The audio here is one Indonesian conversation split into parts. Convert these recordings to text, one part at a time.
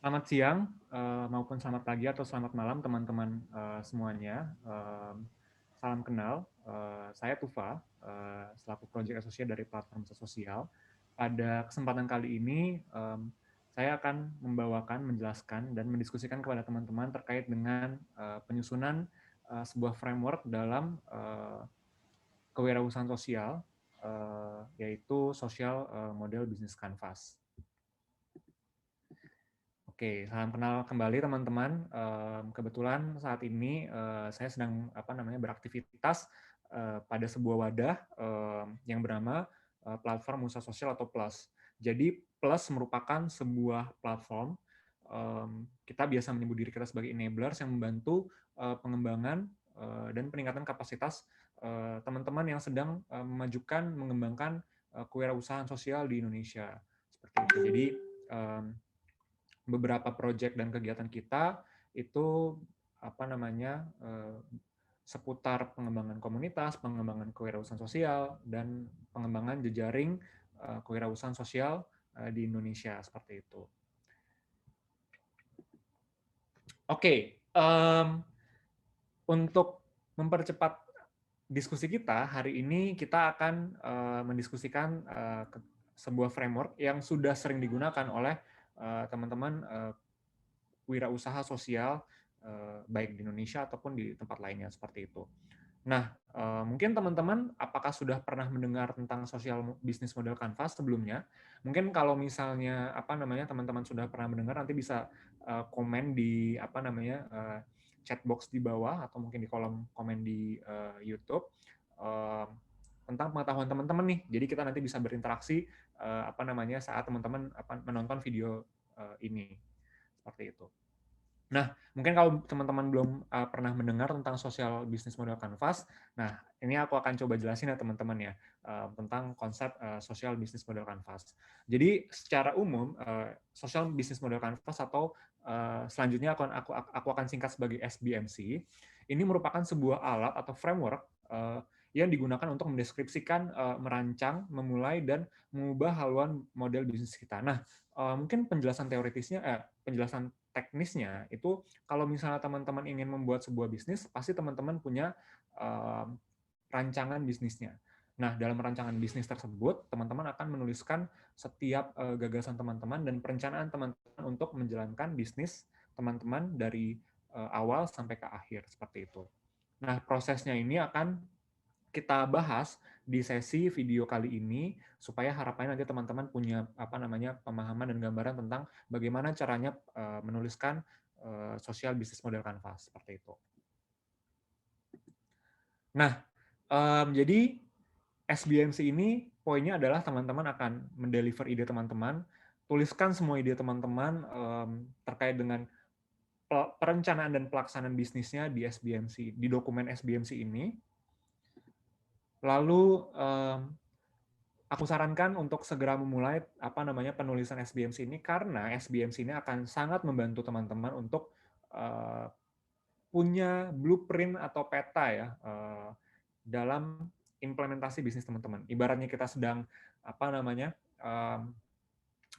Selamat siang maupun selamat pagi atau selamat malam teman-teman semuanya. Salam kenal, saya Tufa, selaku Project Associate dari platform sosial. Pada kesempatan kali ini, saya akan membawakan, menjelaskan, dan mendiskusikan kepada teman-teman terkait dengan penyusunan sebuah framework dalam kewirausahaan sosial, yaitu Social Model Business Canvas. Oke, salam kenal kembali teman-teman. Kebetulan saat ini saya sedang beraktivitas pada sebuah wadah yang bernama platform usaha sosial atau Plus. Jadi Plus merupakan sebuah platform, kita biasa menyebut diri kita sebagai enablers yang membantu pengembangan dan peningkatan kapasitas teman-teman yang sedang memajukan, mengembangkan kewirausahaan sosial di Indonesia. Seperti itu. Jadi beberapa proyek dan kegiatan kita itu seputar pengembangan komunitas, pengembangan kewirausahaan sosial, dan pengembangan jejaring kewirausahaan sosial di Indonesia seperti itu. Oke, untuk mempercepat diskusi kita hari ini kita akan mendiskusikan sebuah framework yang sudah sering digunakan oleh teman-teman wirausaha sosial baik di Indonesia ataupun di tempat lainnya seperti itu. Nah, mungkin teman-teman apakah sudah pernah mendengar tentang social business model Canvas sebelumnya? Mungkin kalau misalnya teman-teman sudah pernah mendengar, nanti bisa komen di chat box di bawah atau mungkin di kolom komen di YouTube tentang pengetahuan teman-teman nih. Jadi kita nanti bisa berinteraksi saat teman-teman menonton video ini. Seperti itu. Nah, mungkin kalau teman-teman belum pernah mendengar tentang social business model Canvas, nah ini aku akan coba jelasin ya teman-teman ya, tentang konsep social business model Canvas. Jadi secara umum, social business model Canvas atau selanjutnya aku akan singkat sebagai SBMC, ini merupakan sebuah alat atau framework yang digunakan untuk mendeskripsikan, merancang, memulai, dan mengubah haluan model bisnis kita. Nah, mungkin penjelasan penjelasan teknisnya itu kalau misalnya teman-teman ingin membuat sebuah bisnis, pasti teman-teman punya rancangan bisnisnya. Nah, dalam rancangan bisnis tersebut, teman-teman akan menuliskan setiap gagasan teman-teman dan perencanaan teman-teman untuk menjalankan bisnis teman-teman dari awal sampai ke akhir, seperti itu. Nah, prosesnya ini akan kita bahas di sesi video kali ini supaya harapannya nanti teman-teman punya pemahaman dan gambaran tentang bagaimana caranya menuliskan social business model Canvas seperti itu. Nah, jadi SBMC ini poinnya adalah teman-teman akan mendeliver ide teman-teman, tuliskan semua ide teman-teman terkait dengan perencanaan dan pelaksanaan bisnisnya di SBMC, di dokumen SBMC ini. Lalu aku sarankan untuk segera memulai penulisan SBMC ini karena SBMC ini akan sangat membantu teman-teman untuk punya blueprint atau peta ya dalam implementasi bisnis teman-teman. Ibaratnya kita sedang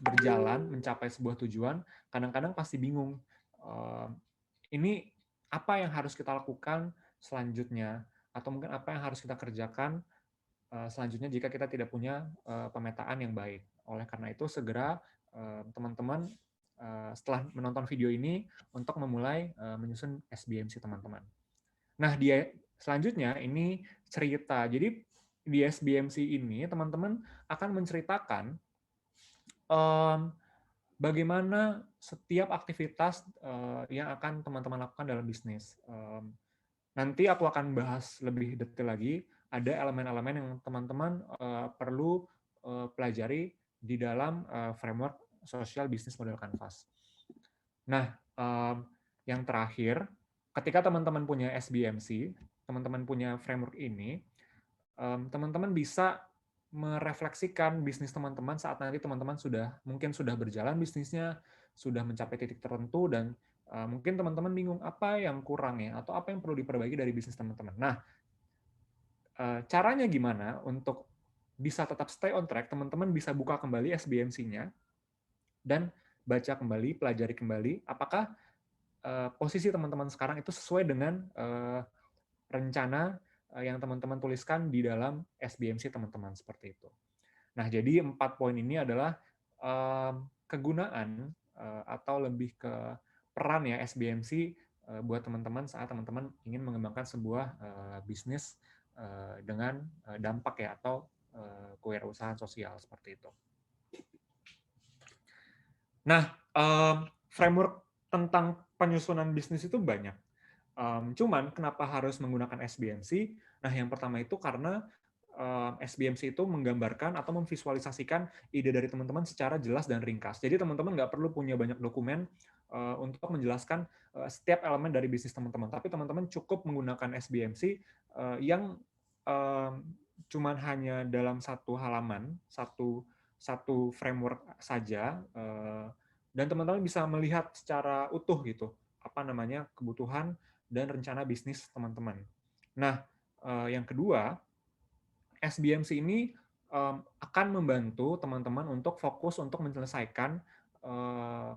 berjalan mencapai sebuah tujuan, kadang-kadang pasti bingung. Ini apa yang harus kita lakukan selanjutnya, atau mungkin apa yang harus kita kerjakan selanjutnya jika kita tidak punya pemetaan yang baik. Oleh karena itu segera teman-teman setelah menonton video ini untuk memulai menyusun SBMC teman-teman. Nah, selanjutnya ini cerita. Jadi di SBMC ini teman-teman akan menceritakan bagaimana setiap aktivitas yang akan teman-teman lakukan dalam bisnis. Nanti aku akan bahas lebih detail lagi, ada elemen-elemen yang teman-teman perlu pelajari di dalam framework social business model Canvas. Nah, yang terakhir, ketika teman-teman punya SBMC, teman-teman punya framework ini, teman-teman bisa merefleksikan bisnis teman-teman saat nanti teman-teman mungkin sudah berjalan bisnisnya, sudah mencapai titik tertentu, dan mungkin teman-teman bingung apa yang kurang ya, atau apa yang perlu diperbaiki dari bisnis teman-teman. Nah, caranya gimana untuk bisa tetap stay on track, teman-teman bisa buka kembali SBMC-nya, dan baca kembali, pelajari kembali, apakah posisi teman-teman sekarang itu sesuai dengan rencana yang teman-teman tuliskan di dalam SBMC teman-teman, seperti itu. Nah, jadi 4 poin ini adalah kegunaan atau lebih ke peran ya SBMC buat teman-teman saat teman-teman ingin mengembangkan sebuah bisnis dengan dampak ya atau kewirausahaan sosial seperti itu. Nah, framework tentang penyusunan bisnis itu banyak. Cuman kenapa harus menggunakan SBMC? Nah, yang pertama itu karena SBMC itu menggambarkan atau memvisualisasikan ide dari teman-teman secara jelas dan ringkas. Jadi teman-teman nggak perlu punya banyak dokumen untuk menjelaskan setiap elemen dari bisnis teman-teman. Tapi teman-teman cukup menggunakan SBMC yang cuman hanya dalam satu halaman, satu framework saja, dan teman-teman bisa melihat secara utuh gitu apa namanya kebutuhan dan rencana bisnis teman-teman. Nah, yang kedua, SBMC ini akan membantu teman-teman untuk fokus untuk menyelesaikan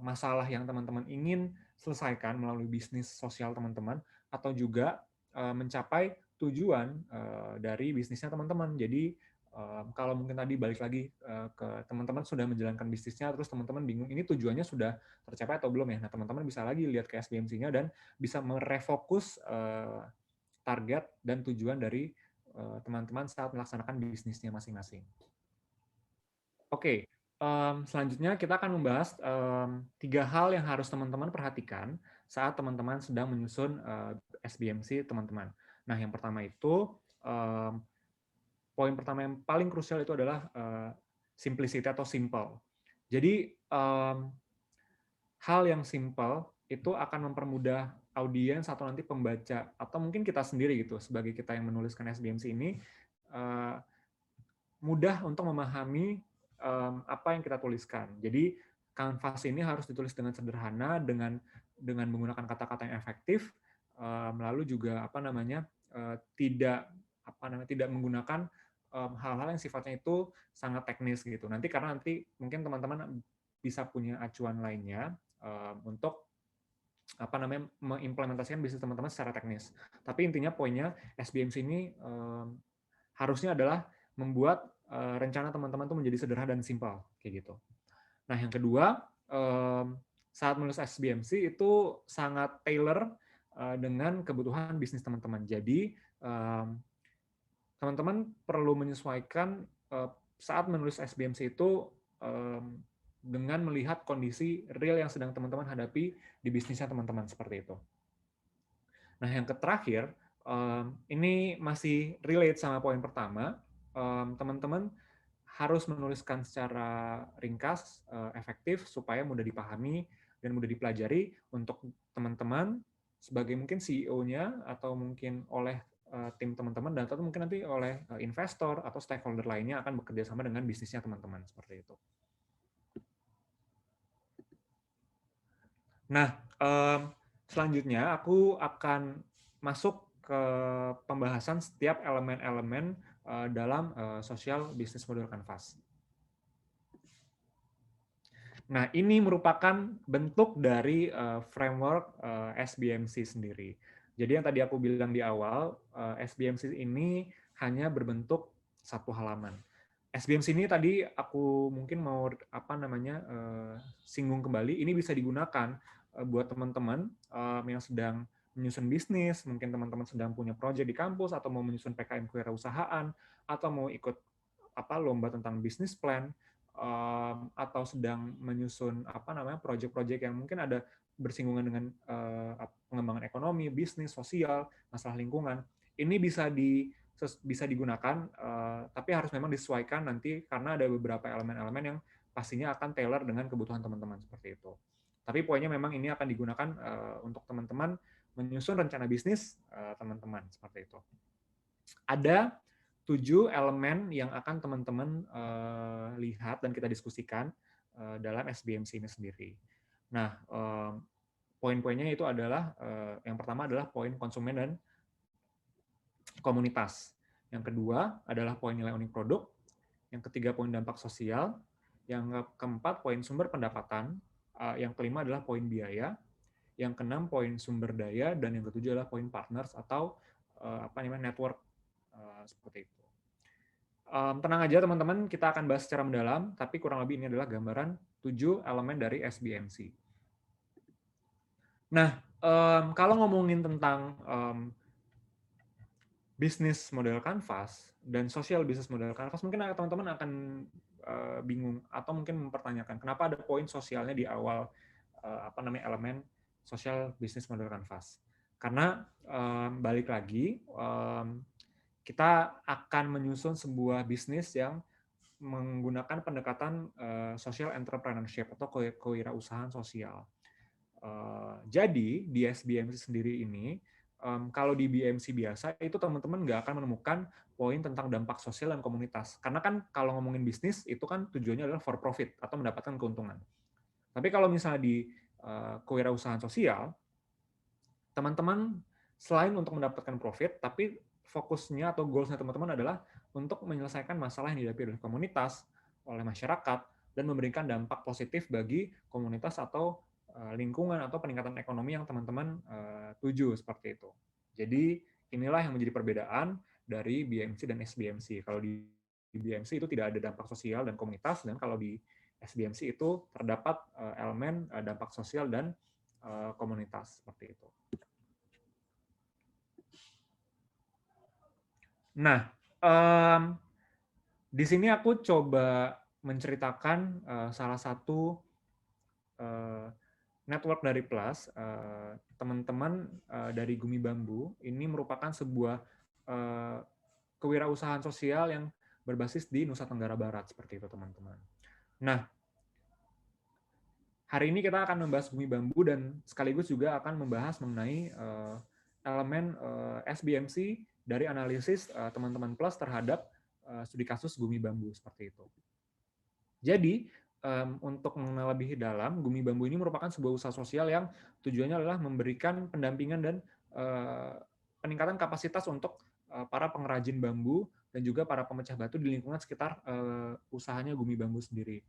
masalah yang teman-teman ingin selesaikan melalui bisnis sosial teman-teman, atau juga mencapai tujuan dari bisnisnya teman-teman. Jadi kalau mungkin tadi balik lagi ke teman-teman sudah menjalankan bisnisnya, terus teman-teman bingung ini tujuannya sudah tercapai atau belum ya. Nah, teman-teman bisa lagi lihat ke SBMC-nya dan bisa merefokus target dan tujuan dari teman-teman saat melaksanakan bisnisnya masing-masing. Oke, selanjutnya kita akan membahas 3 hal yang harus teman-teman perhatikan saat teman-teman sedang menyusun SBMC teman-teman. Nah, yang pertama itu, poin pertama yang paling krusial itu adalah simplicity atau simple. Jadi, hal yang simple itu akan mempermudah audiens atau nanti pembaca, atau mungkin kita sendiri gitu, sebagai kita yang menuliskan SBMC ini, mudah untuk memahami apa yang kita tuliskan. Jadi kanvas ini harus ditulis dengan sederhana, dengan menggunakan kata-kata yang efektif, lalu juga tidak menggunakan hal-hal yang sifatnya itu sangat teknis gitu. Karena nanti mungkin teman-teman bisa punya acuan lainnya untuk mengimplementasikan bisnis teman-teman secara teknis. Tapi intinya poinnya SBMC ini harusnya adalah membuat rencana teman-teman itu menjadi sederhana dan simpel kayak gitu. Nah, yang kedua, saat menulis SBMC itu sangat tailor dengan kebutuhan bisnis teman-teman. Jadi teman-teman perlu menyesuaikan saat menulis SBMC itu dengan melihat kondisi real yang sedang teman-teman hadapi di bisnisnya teman-teman, seperti itu. Nah, yang terakhir, ini masih relate sama poin pertama, teman-teman harus menuliskan secara ringkas, efektif, supaya mudah dipahami dan mudah dipelajari untuk teman-teman sebagai mungkin CEO-nya, atau mungkin oleh tim teman-teman, dan atau mungkin nanti oleh investor atau stakeholder lainnya akan bekerja sama dengan bisnisnya teman-teman, seperti itu. Nah, selanjutnya aku akan masuk ke pembahasan setiap elemen-elemen dalam social business model canvas. Nah, ini merupakan bentuk dari framework SBMC sendiri. Jadi yang tadi aku bilang di awal, SBMC ini hanya berbentuk satu halaman. SBMC ini tadi aku mungkin mau singgung kembali, ini bisa digunakan buat teman-teman yang sedang menyusun bisnis, mungkin teman-teman sedang punya proyek di kampus, atau mau menyusun PKM kewirausahaan, atau mau ikut lomba tentang bisnis plan, atau sedang menyusun proyek-proyek yang mungkin ada bersinggungan dengan pengembangan ekonomi, bisnis, sosial, masalah lingkungan. Ini bisa digunakan, tapi harus memang disesuaikan nanti karena ada beberapa elemen-elemen yang pastinya akan tailor dengan kebutuhan teman-teman, seperti itu. Tapi poinnya memang ini akan digunakan untuk teman-teman menyusun rencana bisnis teman-teman, seperti itu. Ada 7 elemen yang akan teman-teman lihat dan kita diskusikan dalam SBMC ini sendiri. Nah, poin-poinnya itu adalah yang pertama adalah poin konsumen dan komunitas. Yang kedua adalah poin nilai unik produk. Yang ketiga poin dampak sosial. Yang keempat poin sumber pendapatan. Yang kelima adalah poin biaya, yang keenam poin sumber daya, dan yang ketujuh adalah poin partners atau network, seperti itu. Tenang aja teman-teman, kita akan bahas secara mendalam, tapi kurang lebih ini adalah gambaran 7 elemen dari SBMC. Nah, kalau ngomongin tentang bisnis model kanvas dan sosial bisnis model kanvas, mungkin teman-teman akan bingung atau mungkin mempertanyakan kenapa ada poin sosialnya di awal elemen sosial bisnis model kanvas. Karena balik lagi, kita akan menyusun sebuah bisnis yang menggunakan pendekatan social entrepreneurship atau kewirausahaan sosial. Jadi di SBMC sendiri ini, kalau di BMC biasa itu teman-teman nggak akan menemukan poin tentang dampak sosial dan komunitas. Karena kan kalau ngomongin bisnis itu kan tujuannya adalah for profit atau mendapatkan keuntungan. Tapi kalau misalnya di kewirausahaan sosial, teman-teman selain untuk mendapatkan profit, tapi fokusnya atau goalsnya teman-teman adalah untuk menyelesaikan masalah yang dihadapi oleh komunitas, oleh masyarakat, dan memberikan dampak positif bagi komunitas atau lingkungan atau peningkatan ekonomi yang teman-teman tuju, seperti itu. Jadi inilah yang menjadi perbedaan dari BMC dan SBMC. Kalau di BMC itu tidak ada dampak sosial dan komunitas, dan kalau di SBMC itu terdapat elemen dampak sosial dan komunitas, seperti itu. Nah, di sini aku coba menceritakan salah satu network dari Plus, teman-teman dari Gumi Bambu. Ini merupakan sebuah kewirausahaan sosial yang berbasis di Nusa Tenggara Barat, seperti itu teman-teman. Nah, hari ini kita akan membahas Gumi Bambu dan sekaligus juga akan membahas mengenai elemen SBMC dari analisis teman-teman Plus terhadap studi kasus Gumi Bambu, seperti itu. Jadi, untuk mengenal lebih dalam, Gumi Bambu ini merupakan sebuah usaha sosial yang tujuannya adalah memberikan pendampingan dan peningkatan kapasitas untuk para pengrajin bambu dan juga para pemecah batu di lingkungan sekitar usahanya Gumi Bambu sendiri.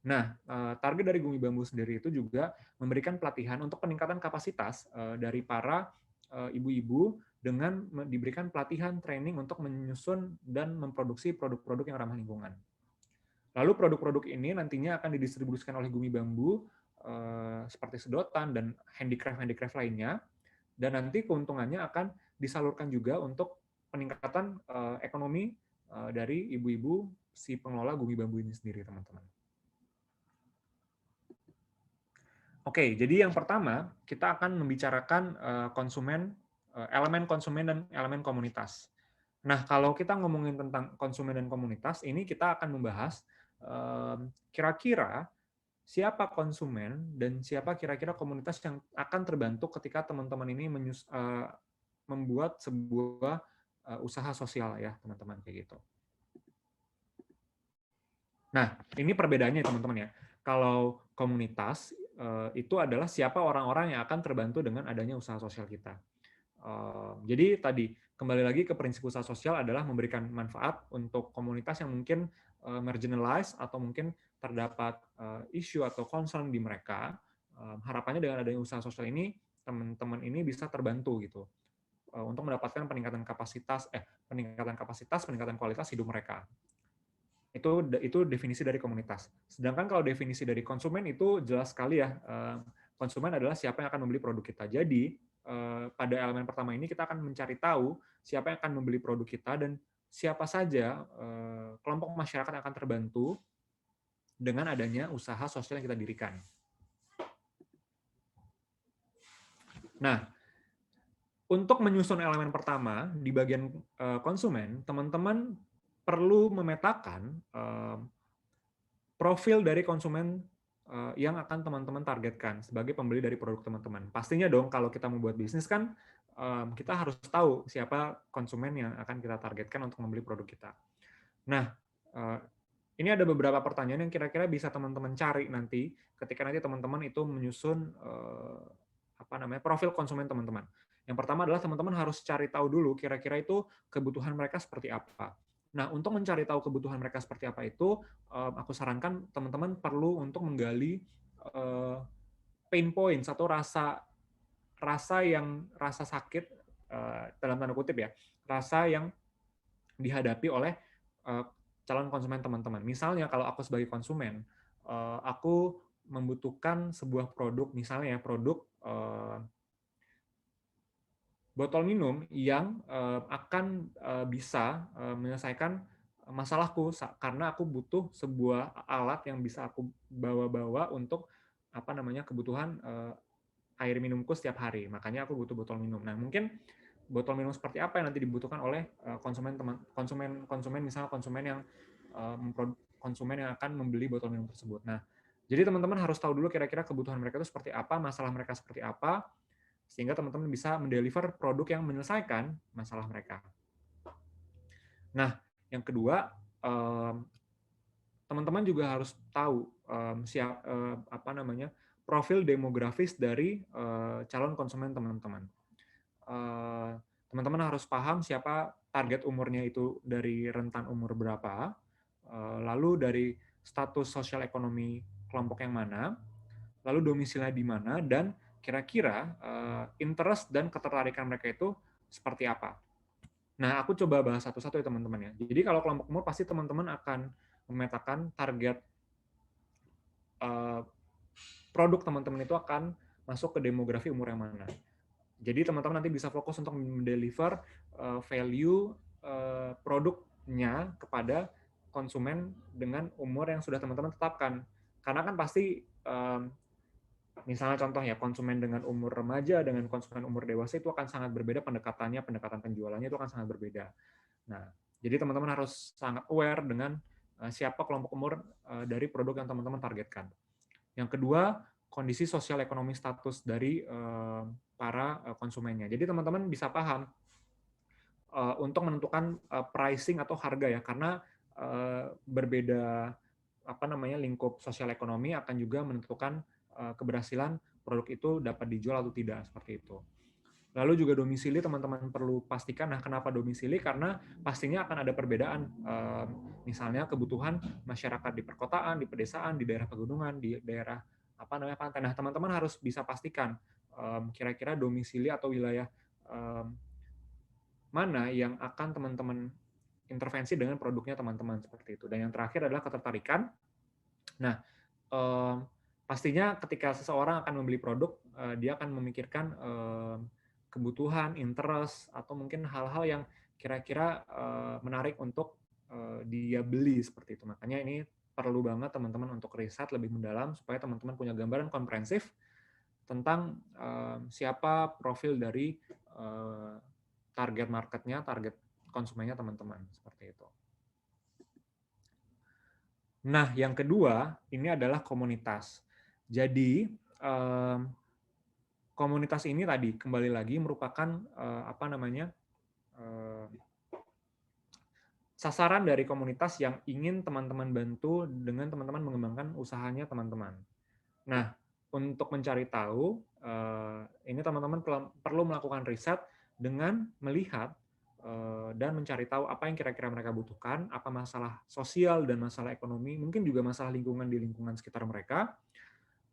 Nah, target dari Gumi Bambu sendiri itu juga memberikan pelatihan untuk peningkatan kapasitas dari para ibu-ibu dengan diberikan pelatihan training untuk menyusun dan memproduksi produk-produk yang ramah lingkungan. Lalu produk-produk ini nantinya akan didistribusikan oleh Gumi Bambu seperti sedotan dan handicraft lainnya, dan nanti keuntungannya akan disalurkan juga untuk peningkatan ekonomi dari ibu-ibu si pengelola Gumi Bambu ini sendiri, teman-teman. Oke, jadi yang pertama kita akan membicarakan konsumen, elemen konsumen dan elemen komunitas. Nah, kalau kita ngomongin tentang konsumen dan komunitas, ini kita akan membahas kira-kira siapa konsumen dan siapa kira-kira komunitas yang akan terbantu ketika teman-teman ini membuat sebuah usaha sosial ya, teman-teman, kayak gitu. Nah, ini perbedaannya teman-teman ya. Kalau komunitas itu adalah siapa orang-orang yang akan terbantu dengan adanya usaha sosial kita. Jadi tadi kembali lagi ke prinsip usaha sosial adalah memberikan manfaat untuk komunitas yang mungkin marginalized atau mungkin terdapat isu atau concern di mereka. Harapannya dengan adanya usaha sosial ini teman-teman ini bisa terbantu gitu untuk mendapatkan peningkatan kapasitas, peningkatan kualitas hidup mereka. Itu definisi dari komunitas. Sedangkan kalau definisi dari konsumen itu jelas sekali ya, konsumen adalah siapa yang akan membeli produk kita. Jadi pada elemen pertama ini kita akan mencari tahu siapa yang akan membeli produk kita dan siapa saja kelompok masyarakat yang akan terbantu dengan adanya usaha sosial yang kita dirikan. Nah, untuk menyusun elemen pertama di bagian konsumen, teman-teman perlu memetakan profil dari konsumen yang akan teman-teman targetkan sebagai pembeli dari produk teman-teman. Pastinya dong kalau kita membuat bisnis kan kita harus tahu siapa konsumen yang akan kita targetkan untuk membeli produk kita. Nah, ini ada beberapa pertanyaan yang kira-kira bisa teman-teman cari nanti ketika nanti teman-teman itu menyusun profil konsumen teman-teman. Yang pertama adalah teman-teman harus cari tahu dulu kira-kira itu kebutuhan mereka seperti apa. Nah, untuk mencari tahu kebutuhan mereka seperti apa itu, aku sarankan teman-teman perlu untuk menggali eh, pain points atau rasa sakit, dalam tanda kutip ya, rasa yang dihadapi oleh eh, calon konsumen teman-teman. Misalnya kalau aku sebagai konsumen, aku membutuhkan sebuah produk, misalnya ya produk botol minum yang akan bisa menyelesaikan masalahku karena aku butuh sebuah alat yang bisa aku bawa-bawa untuk apa namanya kebutuhan air minumku setiap hari. Makanya aku butuh botol minum. Nah, mungkin botol minum seperti apa yang nanti dibutuhkan oleh konsumen misalnya konsumen yang akan membeli botol minum tersebut. Nah, jadi teman-teman harus tahu dulu kira-kira kebutuhan mereka itu seperti apa, masalah mereka seperti apa, sehingga teman-teman bisa mendeliver produk yang menyelesaikan masalah mereka. Nah, yang kedua, teman-teman juga harus tahu profil demografis dari calon konsumen teman-teman. Teman-teman harus paham siapa target umurnya itu dari rentan umur berapa, lalu dari status sosial ekonomi kelompok yang mana, lalu domisilinya di mana, dan kira-kira interest dan ketertarikan mereka itu seperti apa. Nah, aku coba bahas satu-satu ya teman-teman ya. Jadi kalau kelompok umur pasti teman-teman akan memetakan target produk teman-teman itu akan masuk ke demografi umur yang mana. Jadi teman-teman nanti bisa fokus untuk mendeliver value produknya kepada konsumen dengan umur yang sudah teman-teman tetapkan. Karena kan pasti misalnya contoh ya, konsumen dengan umur remaja dengan konsumen umur dewasa itu akan sangat berbeda pendekatan penjualannya itu akan sangat berbeda. Nah, jadi teman-teman harus sangat aware dengan siapa kelompok umur dari produk yang teman-teman targetkan. Yang kedua, kondisi sosial ekonomi status dari para konsumennya. Jadi teman-teman bisa paham untuk menentukan pricing atau harga ya, karena berbeda lingkup sosial ekonomi akan juga menentukan keberhasilan produk itu dapat dijual atau tidak, seperti itu. Lalu juga domisili teman-teman perlu pastikan. Nah, kenapa domisili? Karena pastinya akan ada perbedaan. Misalnya kebutuhan masyarakat di perkotaan, di pedesaan, di daerah pegunungan, di daerah pantai. Nah, teman-teman harus bisa pastikan kira-kira domisili atau wilayah mana yang akan teman-teman intervensi dengan produknya teman-teman, seperti itu. Dan yang terakhir adalah ketertarikan. Nah, pastinya ketika seseorang akan membeli produk, dia akan memikirkan kebutuhan, interest, atau mungkin hal-hal yang kira-kira menarik untuk dia beli, seperti itu. Makanya ini perlu banget teman-teman untuk riset lebih mendalam supaya teman-teman punya gambaran komprehensif tentang siapa profil dari target marketnya, target konsumennya teman-teman, seperti itu. Nah, yang kedua ini adalah komunitas. Jadi komunitas ini tadi kembali lagi merupakan sasaran dari komunitas yang ingin teman-teman bantu dengan teman-teman mengembangkan usahanya teman-teman. Nah, untuk mencari tahu, ini teman-teman perlu melakukan riset dengan melihat dan mencari tahu apa yang kira-kira mereka butuhkan, apa masalah sosial dan masalah ekonomi, mungkin juga masalah lingkungan di lingkungan sekitar mereka.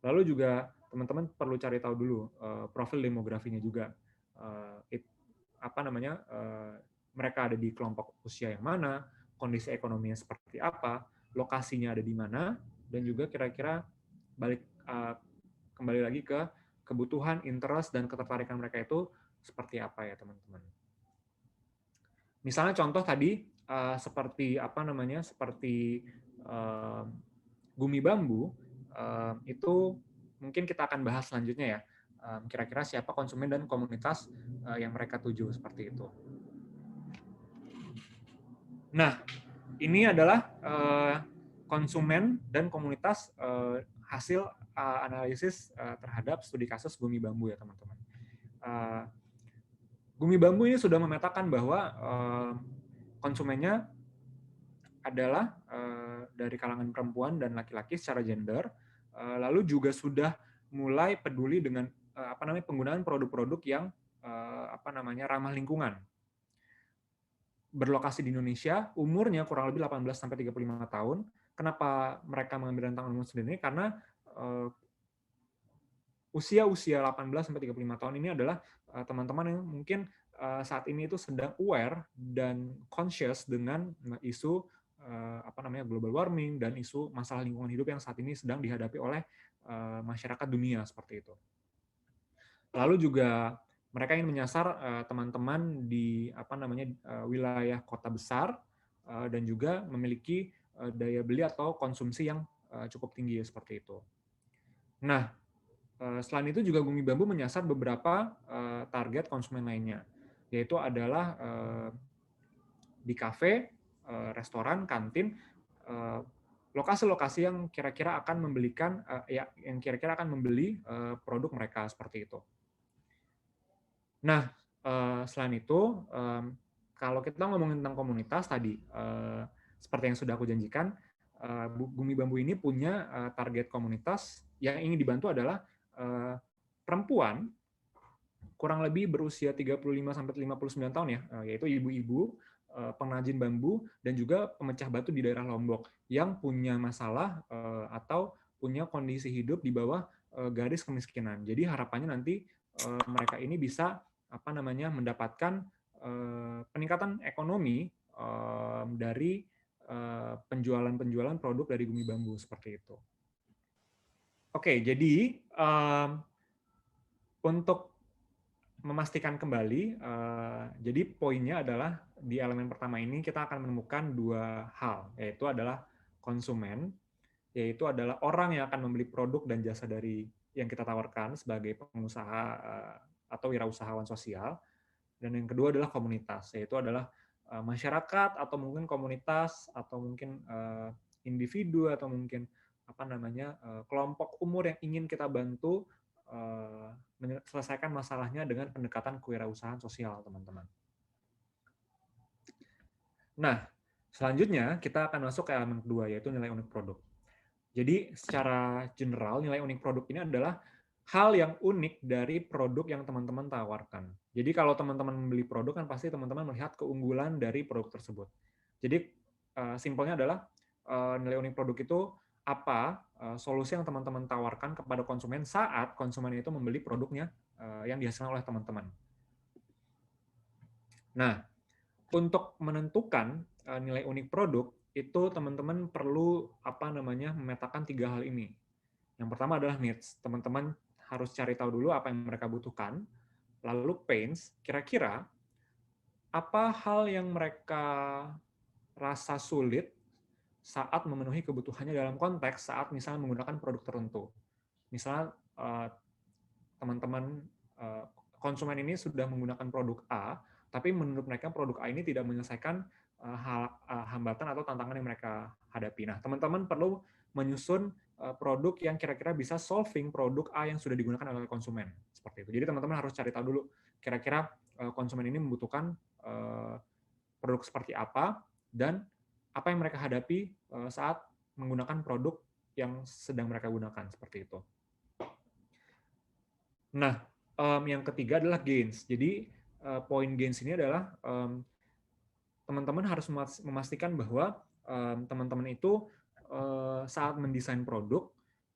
Lalu juga teman-teman perlu cari tahu dulu profil demografinya juga. Mereka ada di kelompok usia yang mana, kondisi ekonominya seperti apa, lokasinya ada di mana, dan juga kira-kira kembali lagi ke kebutuhan, interest, dan ketertarikan mereka itu seperti apa ya teman-teman. Misalnya contoh tadi seperti Gumi Bambu, itu mungkin kita akan bahas selanjutnya ya. Kira-kira siapa konsumen dan komunitas yang mereka tuju, seperti itu. Nah, ini adalah konsumen dan komunitas hasil analisis terhadap studi kasus Gumi Bambu ya teman-teman. Gumi Bambu ini sudah memetakan bahwa konsumennya adalah dari kalangan perempuan dan laki-laki secara gender, lalu juga sudah mulai peduli dengan penggunaan produk-produk yang ramah lingkungan. Berlokasi di Indonesia, umurnya kurang lebih 18 sampai 35 tahun. Kenapa mereka mengambil rentang umur sendiri? Karena usia 18 sampai 35 tahun ini adalah teman-teman yang mungkin saat ini itu sedang aware dan conscious dengan isu global warming dan isu masalah lingkungan hidup yang saat ini sedang dihadapi oleh masyarakat dunia seperti itu. Lalu juga mereka ingin menyasar teman-teman di wilayah kota besar dan juga memiliki daya beli atau konsumsi yang cukup tinggi seperti itu. Nah, selain itu juga Gumi Bambu menyasar beberapa target konsumen lainnya, yaitu adalah di kafe, restoran, kantin, lokasi-lokasi yang kira-kira akan membeli produk mereka seperti itu. Nah, selain itu, kalau kita ngomongin tentang komunitas tadi, seperti yang sudah aku janjikan, Gumi Bambu ini punya target komunitas yang ingin dibantu adalah perempuan kurang lebih berusia 35-59 tahun ya, yaitu ibu-ibu, pengrajin bambu, dan juga pemecah batu di daerah Lombok yang punya masalah atau punya kondisi hidup di bawah garis kemiskinan. Jadi harapannya nanti mereka ini bisa mendapatkan peningkatan ekonomi dari penjualan produk dari Gumi Bambu seperti itu. Oke, jadi untuk memastikan kembali, jadi poinnya adalah di elemen pertama ini kita akan menemukan dua hal, yaitu adalah konsumen, yaitu adalah orang yang akan membeli produk dan jasa dari yang kita tawarkan sebagai pengusaha atau wirausahawan sosial, dan yang kedua adalah komunitas, yaitu adalah masyarakat atau mungkin komunitas atau mungkin individu atau mungkin kelompok umur yang ingin kita bantu menyelesaikan masalahnya dengan pendekatan kewirausahaan sosial, teman-teman. Nah, selanjutnya kita akan masuk ke elemen kedua, yaitu nilai unik produk. Jadi, secara general, nilai unik produk ini adalah hal yang unik dari produk yang teman-teman tawarkan. Jadi, kalau teman-teman membeli produk, kan pasti teman-teman melihat keunggulan dari produk tersebut. Jadi, simpelnya adalah nilai unik produk itu apa solusi yang teman-teman tawarkan kepada konsumen saat konsumen itu membeli produknya yang dihasilkan oleh teman-teman. Nah, untuk menentukan nilai unik produk itu teman-teman perlu memetakan 3 hal ini. Yang pertama adalah needs. Teman-teman harus cari tahu dulu apa yang mereka butuhkan. Lalu pains, kira-kira apa hal yang mereka rasa sulit saat memenuhi kebutuhannya dalam konteks saat misalnya menggunakan produk tertentu. Misalnya teman-teman konsumen ini sudah menggunakan produk A, tapi menurut mereka produk A ini tidak menyelesaikan hambatan atau tantangan yang mereka hadapi. Nah, teman-teman perlu menyusun produk yang kira-kira bisa solving produk A yang sudah digunakan oleh konsumen. Seperti itu. Jadi teman-teman harus cari tahu dulu kira-kira konsumen ini membutuhkan produk seperti apa dan apa yang mereka hadapi saat menggunakan produk yang sedang mereka gunakan, seperti itu. Nah, yang ketiga adalah gains. Jadi, poin gains ini adalah teman-teman harus memastikan bahwa teman-teman itu saat mendesain produk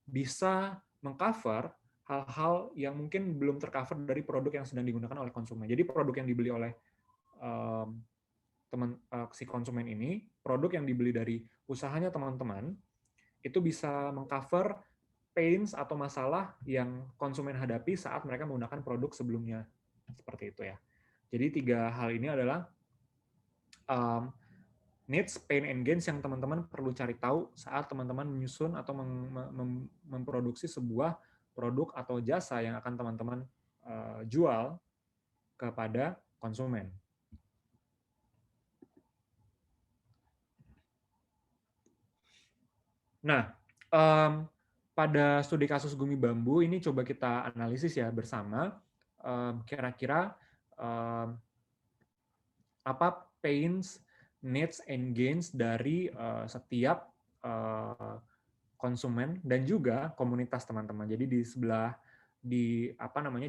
bisa mengcover hal-hal yang mungkin belum tercover dari produk yang sedang digunakan oleh konsumen. Jadi, produk yang dibeli oleh si konsumen ini, produk yang dibeli dari usahanya teman-teman, itu bisa mengcover pains atau masalah yang konsumen hadapi saat mereka menggunakan produk sebelumnya. Seperti itu ya. Jadi 3 hal ini adalah needs, pain, and gains yang teman-teman perlu cari tahu saat teman-teman menyusun atau memproduksi sebuah produk atau jasa yang akan teman-teman jual kepada konsumen. Nah, pada studi kasus Gumi Bambu ini coba kita analisis ya bersama, kira-kira apa pains, needs, and gains dari setiap konsumen dan juga komunitas teman-teman. Jadi di sebelah di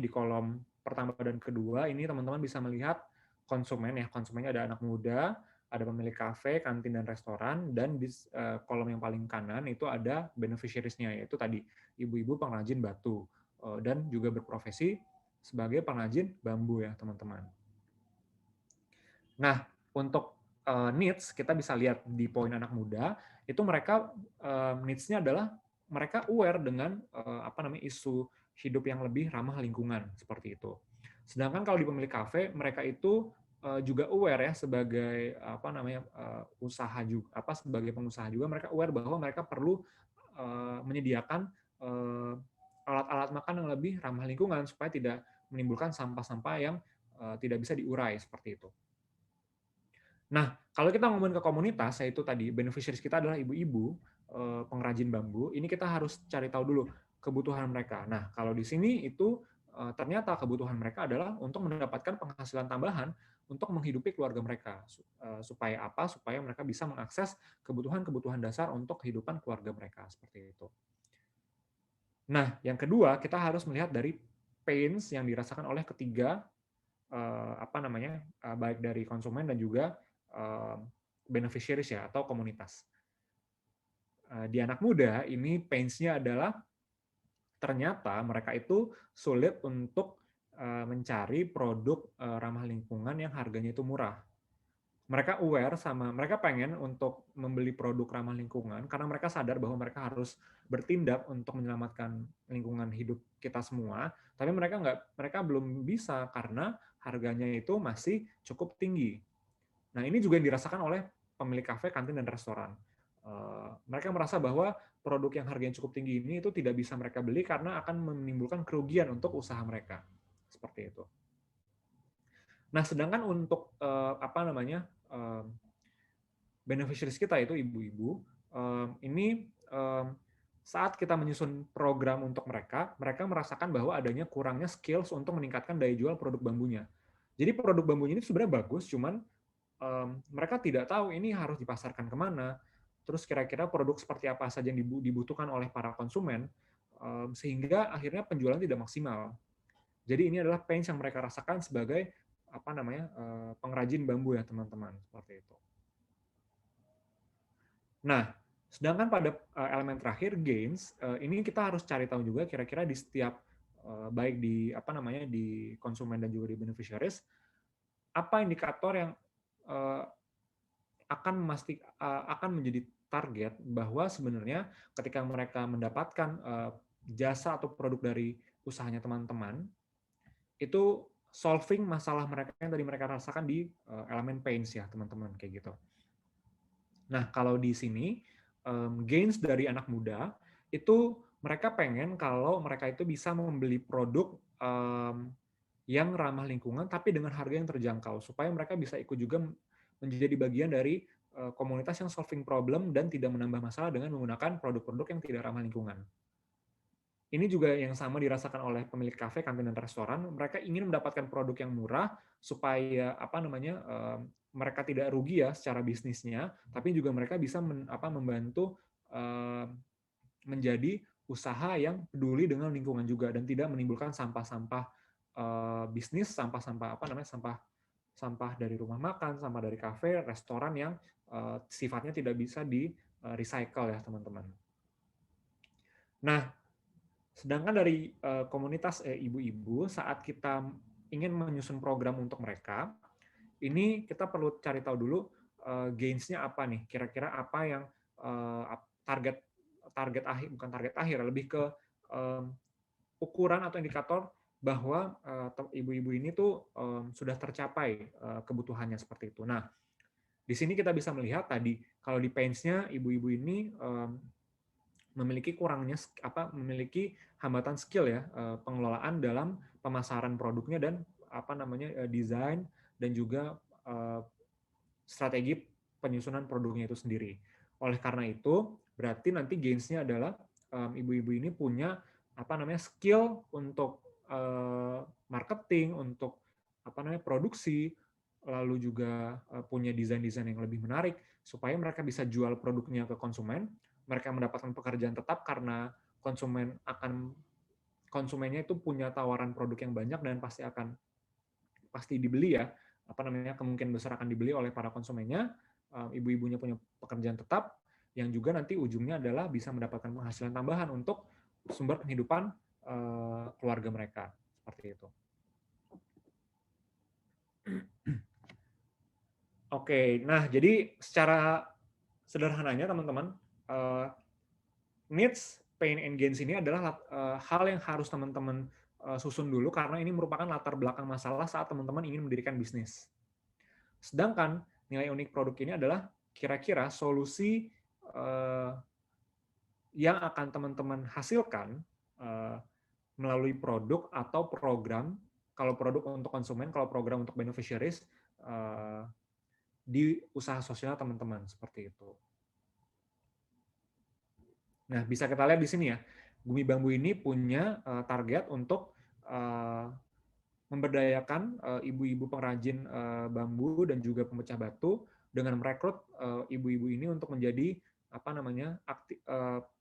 kolom pertama dan kedua ini teman-teman bisa melihat konsumen ya. Konsumennya ada anak muda, ada pemilik kafe, kantin, dan restoran, dan di kolom yang paling kanan itu ada beneficiaries-nya, yaitu tadi ibu-ibu pengrajin batu, dan juga berprofesi sebagai pengrajin bambu ya teman-teman. Nah, untuk needs kita bisa lihat di poin anak muda itu mereka needs-nya adalah mereka aware dengan isu hidup yang lebih ramah lingkungan seperti itu. Sedangkan kalau di pemilik kafe mereka itu juga aware ya sebagai usaha juga sebagai pengusaha juga mereka aware bahwa mereka perlu menyediakan alat-alat makan yang lebih ramah lingkungan supaya tidak menimbulkan sampah-sampah yang tidak bisa diurai seperti itu. Nah, kalau kita ngomongin ke komunitas, yaitu tadi beneficiaries kita adalah ibu-ibu pengrajin bambu, ini kita harus cari tahu dulu kebutuhan mereka. Nah, kalau di sini itu ternyata kebutuhan mereka adalah untuk mendapatkan penghasilan tambahan untuk menghidupi keluarga mereka. Supaya apa? Supaya mereka bisa mengakses kebutuhan-kebutuhan dasar untuk kehidupan keluarga mereka seperti itu. Nah, yang kedua kita harus melihat dari pains yang dirasakan oleh ketiga baik dari konsumen dan juga beneficiaries ya atau komunitas. Di anak muda ini pains-nya adalah ternyata mereka itu sulit untuk mencari produk ramah lingkungan yang harganya itu murah. Mereka aware mereka pengen untuk membeli produk ramah lingkungan karena mereka sadar bahwa mereka harus bertindak untuk menyelamatkan lingkungan hidup kita semua, tapi mereka belum bisa karena harganya itu masih cukup tinggi. Nah, ini juga yang dirasakan oleh pemilik kafe, kantin, dan restoran. Mereka merasa bahwa produk yang harganya cukup tinggi ini itu tidak bisa mereka beli karena akan menimbulkan kerugian untuk usaha mereka. Seperti itu. Nah, sedangkan untuk beneficiaries kita itu ibu-ibu, ini saat kita menyusun program untuk mereka merasakan bahwa adanya kurangnya skills untuk meningkatkan daya jual produk bambunya. Jadi produk bambunya ini sebenarnya bagus, cuman mereka tidak tahu ini harus dipasarkan kemana, terus kira-kira produk seperti apa saja yang dibutuhkan oleh para konsumen, sehingga akhirnya penjualan tidak maksimal. Jadi ini adalah pain yang mereka rasakan sebagai pengrajin bambu ya teman-teman, seperti itu. Nah, sedangkan pada elemen terakhir gains, ini kita harus cari tahu juga kira-kira di setiap baik di konsumen dan juga di beneficiaries, apa indikator yang akan menjadi target bahwa sebenarnya ketika mereka mendapatkan jasa atau produk dari usahanya teman-teman, itu solving masalah mereka yang tadi mereka rasakan di elemen pains ya teman-teman, kayak gitu. Nah, kalau di sini gains dari anak muda itu mereka pengen kalau mereka itu bisa membeli produk yang ramah lingkungan tapi dengan harga yang terjangkau supaya mereka bisa ikut juga menjadi bagian dari komunitas yang solving problem dan tidak menambah masalah dengan menggunakan produk-produk yang tidak ramah lingkungan. Ini juga yang sama dirasakan oleh pemilik kafe, kantin, dan restoran. Mereka ingin mendapatkan produk yang murah supaya mereka tidak rugi ya secara bisnisnya, tapi juga mereka bisa membantu menjadi usaha yang peduli dengan lingkungan juga dan tidak menimbulkan sampah-sampah bisnis, sampah-sampah sampah dari rumah makan, sampah dari kafe, restoran yang sifatnya tidak bisa di recycle ya teman-teman. Nah, sedangkan dari komunitas ibu-ibu, saat kita ingin menyusun program untuk mereka, ini kita perlu cari tahu dulu gains-nya apa nih, kira-kira apa yang target akhir, bukan target akhir, lebih ke ukuran atau indikator bahwa ibu-ibu ini tuh sudah tercapai kebutuhannya seperti itu. Nah, di sini kita bisa melihat tadi kalau di pains-nya ibu-ibu ini memiliki memiliki hambatan skill ya pengelolaan dalam pemasaran produknya dan desain dan juga strategi penyusunan produknya itu sendiri. Oleh karena itu berarti nanti gains-nya adalah ibu-ibu ini punya skill untuk marketing, untuk produksi, lalu juga punya desain-desain yang lebih menarik supaya mereka bisa jual produknya ke konsumen. Mereka mendapatkan pekerjaan tetap karena konsumennya itu punya tawaran produk yang banyak dan pasti dibeli ya, kemungkinan besar akan dibeli oleh para konsumennya. Ibu-ibunya punya pekerjaan tetap yang juga nanti ujungnya adalah bisa mendapatkan penghasilan tambahan untuk sumber penghidupan keluarga mereka, seperti itu. Oke, nah jadi secara sederhananya teman-teman, needs, pain, and gains ini adalah hal yang harus teman-teman susun dulu karena ini merupakan latar belakang masalah saat teman-teman ingin mendirikan bisnis. Sedangkan nilai unik produk ini adalah kira-kira solusi yang akan teman-teman hasilkan melalui produk atau program, kalau produk untuk konsumen, kalau program untuk beneficiaries, di usaha sosial teman-teman, seperti itu. Nah, bisa kita lihat di sini ya, Gumi Bambu ini punya target untuk memberdayakan ibu-ibu pengrajin bambu dan juga pemecah batu dengan merekrut ibu-ibu ini untuk menjadi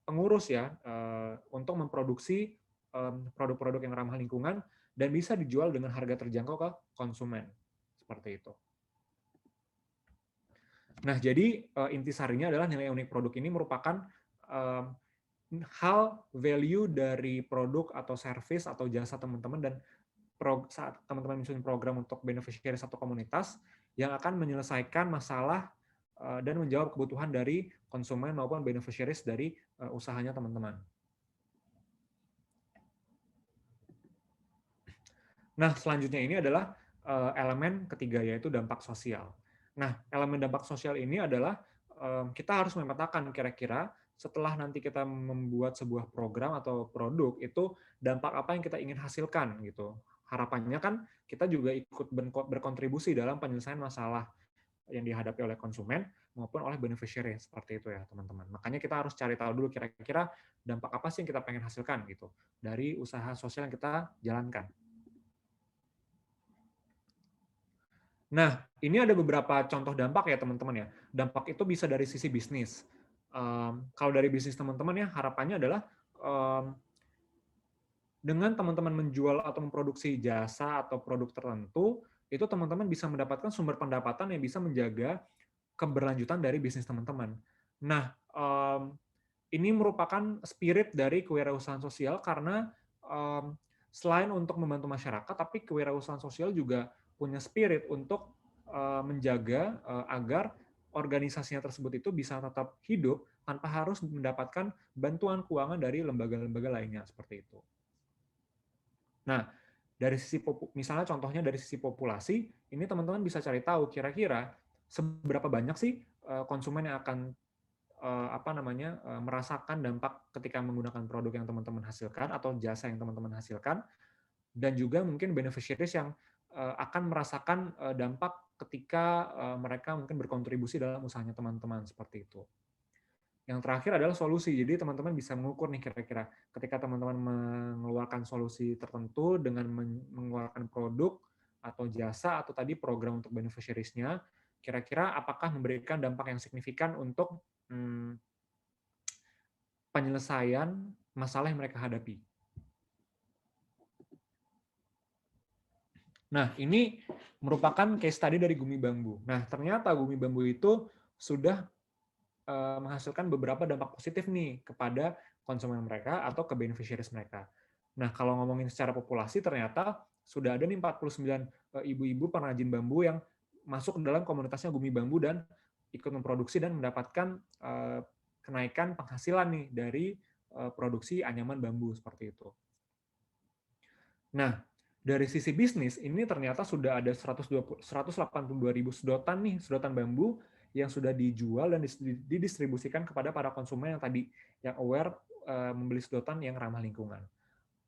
pengurus ya untuk memproduksi produk-produk yang ramah lingkungan dan bisa dijual dengan harga terjangkau ke konsumen, seperti itu. Nah, jadi intisarinya adalah nilai unik produk ini merupakan hal value dari produk atau service atau jasa teman-teman dan saat teman-teman menyusun program untuk beneficiaries atau komunitas yang akan menyelesaikan masalah dan menjawab kebutuhan dari konsumen maupun beneficiaries dari usahanya teman-teman. Nah, selanjutnya ini adalah elemen ketiga, yaitu dampak sosial. Nah, elemen dampak sosial ini adalah kita harus memetakan kira-kira setelah nanti kita membuat sebuah program atau produk, itu dampak apa yang kita ingin hasilkan gitu. Harapannya kan kita juga ikut berkontribusi dalam penyelesaian masalah yang dihadapi oleh konsumen maupun oleh beneficiary, seperti itu ya teman-teman. Makanya kita harus cari tahu dulu kira-kira dampak apa sih yang kita pengen hasilkan gitu dari usaha sosial yang kita jalankan. Nah, ini ada beberapa contoh dampak ya teman-teman ya. Dampak itu bisa dari sisi bisnis. Kalau dari bisnis teman-teman ya, harapannya adalah dengan teman-teman menjual atau memproduksi jasa atau produk tertentu, itu teman-teman bisa mendapatkan sumber pendapatan yang bisa menjaga keberlanjutan dari bisnis teman-teman. Nah, ini merupakan spirit dari kewirausahaan sosial karena selain untuk membantu masyarakat, tapi kewirausahaan sosial juga punya spirit untuk menjaga agar organisasinya tersebut itu bisa tetap hidup tanpa harus mendapatkan bantuan keuangan dari lembaga-lembaga lainnya, seperti itu. Nah, dari sisi misalnya contohnya dari sisi populasi, ini teman-teman bisa cari tahu kira-kira seberapa banyak sih konsumen yang akan merasakan dampak ketika menggunakan produk yang teman-teman hasilkan atau jasa yang teman-teman hasilkan, dan juga mungkin beneficiaries yang akan merasakan dampak ketika mereka mungkin berkontribusi dalam usahanya teman-teman, seperti itu. Yang terakhir adalah solusi. Jadi teman-teman bisa mengukur nih kira-kira ketika teman-teman mengeluarkan solusi tertentu dengan mengeluarkan produk atau jasa atau tadi program untuk beneficiaries-nya, kira-kira apakah memberikan dampak yang signifikan untuk penyelesaian masalah yang mereka hadapi. Nah, ini merupakan case study dari Gumi Bambu. Nah, ternyata Gumi Bambu itu sudah menghasilkan beberapa dampak positif nih kepada konsumen mereka atau ke beneficiaries mereka. Nah, kalau ngomongin secara populasi, ternyata sudah ada nih 49 ibu-ibu pengrajin bambu yang masuk ke dalam komunitasnya Gumi Bambu dan ikut memproduksi dan mendapatkan kenaikan penghasilan nih dari produksi anyaman bambu, seperti itu. Nah, dari sisi bisnis, ini ternyata sudah ada 182.000 sedotan nih, sedotan bambu yang sudah dijual dan didistribusikan kepada para konsumen yang tadi yang aware membeli sedotan yang ramah lingkungan.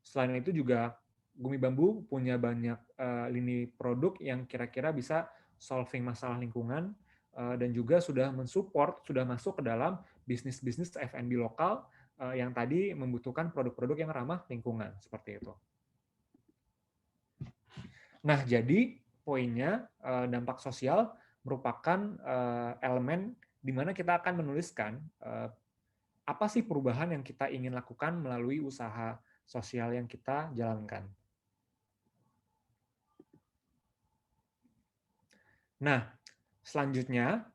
Selain itu juga Gumi Bambu punya banyak lini produk yang kira-kira bisa solving masalah lingkungan dan juga sudah mensupport, sudah masuk ke dalam bisnis-bisnis F&B lokal yang tadi membutuhkan produk-produk yang ramah lingkungan, seperti itu. Nah, jadi poinnya dampak sosial merupakan elemen di mana kita akan menuliskan apa sih perubahan yang kita ingin lakukan melalui usaha sosial yang kita jalankan. Nah, selanjutnya,